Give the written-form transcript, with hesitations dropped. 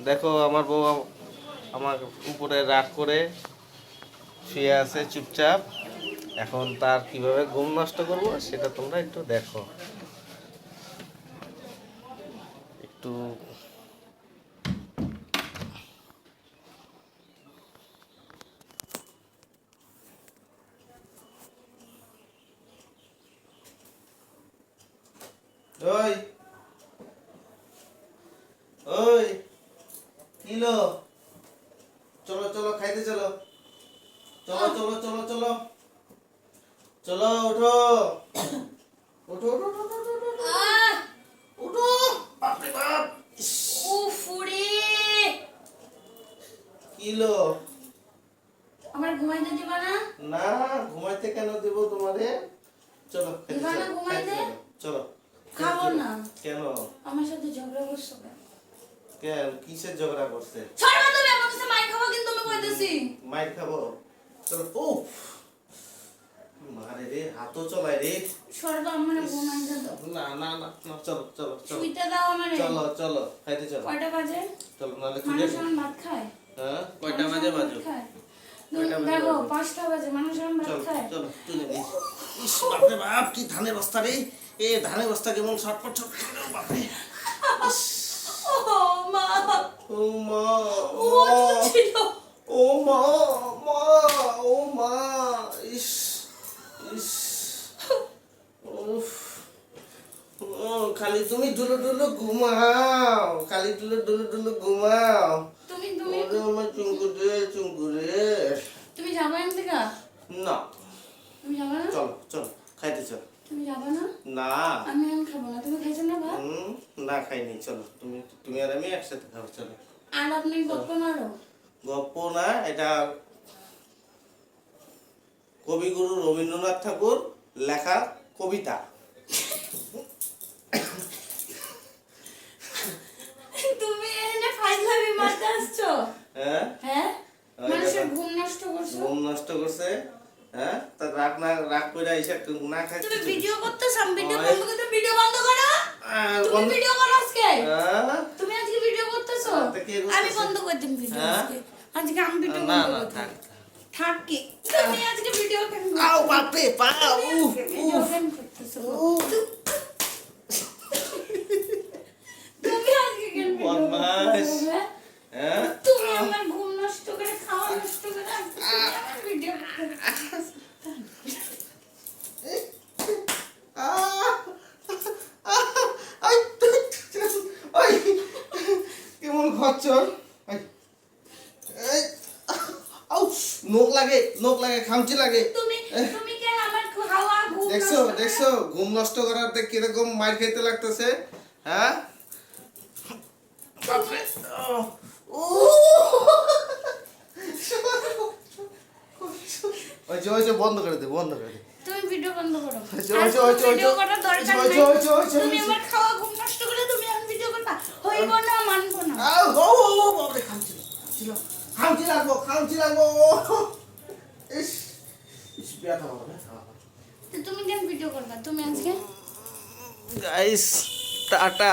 দেখো আমার বউ আমার উপরে রাগ করে শুয়ে আছে চুপচাপ। এখন তার কিভাবে ঘুম নষ্ট করব সেটা তোমরা একটু দেখো। একটু ওই ওই কিলো, চলো চলো খাইতে চলো, চলো চলো চলো চলো চলো, উঠো উঠো উঠো উঠো উঠো উঠো, উঠো। উঠো বাপরে বাপ, ইস, উফুরে কিলো। আমার ঘুমাইতে দিবা না? না ঘুমাইতে কেন দেবো তোমারে? চলো খাইতে দিবা না চলো, ঘুমাইতে? খাইতে চলো, চলো খাবো না। কেন? আমার সাথে ঝগড়া করছো কেন? কেন কিসের ঝগড়া করছে? ছাড়বা তুমি, আমার কাছে মাইর খাবো কিন্তু আমি কইতেছি। মাইর খাবো? চলো। ও মারে রে, হাতও চলায় রে। ছাড়বা, আমার ঘুমাইতে দাও। না না না না, চলো চলো চলো শুইতে দাও আমারে। চলো চলো খাইতে চলো, কয়টা বাজে? চলো নাহলে মানুষ এখন ভাত খায়? হ্যাঁ কয়টা বাজে মানুষ এখন বাজো? ভাত খায়? কয়টা বাজে দেখো বাজে? 5টা বাজে, মানুষ এখন ভাত চলো খায়? চলো তুলে নিই। ইস বাপরে বাপ, কি ধানের বস্তা রে। এ ধানের বস্তা কেমন ছটপট ছটপট করে, বাপরে। ইস, ও মা, ও মা, ও ছিল। ও মা, মা, ও মা, ইস ইস, উফ, ও খালি তুমি ডুলু ডুলু ঘুমাও, খালি ডুলু ডুলু ডুলু ঘুমাও। তুমি তুমি ওরে আমার চুঙ্কুরে চুঙ্কুরে। তুমি যাবা এখান থেকে? না তুমি যাবা না? চলো চলো খাইতে চলো। তুমি যাবা না? না আমি এখন খাবো না। তুমি খাইছো না ভাত? না খাইনি, চলো তুমি তুমি আর আমি একসাথে খাবো, চলো। আর আপনি গপ্প মারো। গল্প না, এটা কবিগুরু রবীন্দ্রনাথ ঠাকুর লেখা কবিতা। তুমি এখানে ফাইজলামি মারতে আসছো? হ্যাঁ হ্যাঁ? ওই মানুষের দেখো। ঘুম নষ্ট করছো। ঘুম নষ্ট করছে। হ্যাঁ তা রাগ না, রাগ করে এসে না খাই। তুমি ভিডিও করতেছ, আমি ভিডিও ওই। বন্ধ করতে, ভিডিও বন্ধ করো। তুমি ভিডিও করো আজকে। তুমি আজকে ভিডিও করতেছো? তা কে আমি করতেছে? বন্ধ করে দিন ভিডিও হ্যাঁ? আজকে। আজকে আমি ভিডিও না বন্ধ না করে থাক। দিন। থাক কি? তুমি আজকে ভিডিও কেন আও করতেছো? বাপরে পা, তুমি উফ আজকে ভিডিও উফ কেন করতেছো? উফ। তুমি আজকে কেন ভিডিও বদমাশ। করতেছো? হ্যাঁ? হ্যাঁ তুমি আমার ঘুম নষ্ট করে, খাওয়া নষ্ট করে, তুমি আমার ভিডিও করতেছো। কেমন খচ্চর, নোক লাগে, নোক লাগে, খামচি লাগে। তুমি তুমি কেন আমার খাওয়া ঘুম দেখছো নষ্ট করে? দেখছো ঘুম নষ্ট করার কিরকম মার খেতে লাগতেছে। হ্যাঁ বাপরে, ও ওই যে বন্ধ করে দে, বন্ধ করে দে। তুমি ভিডিও বন্ধ করো। হয়েছে, আর হয়েছে, কোনো হয়েছে, ভিডিও হয়েছে। করার দরকার হয়েছে, নাই। হয়েছে, হয়েছে, তুমি হয়েছে। আমার খাওয়া ঘুম নষ্ট করে তুমি এখন ভিডিও করবা, হইব না, মানবো না। বাপরে খামচি লাগবো, খামচি লাগবো। ইস ইস, ব্যথা হবে, ব্যথা হবে। তো তুমি কেন ভিডিও করবা তুমি আজকে? Guys tata.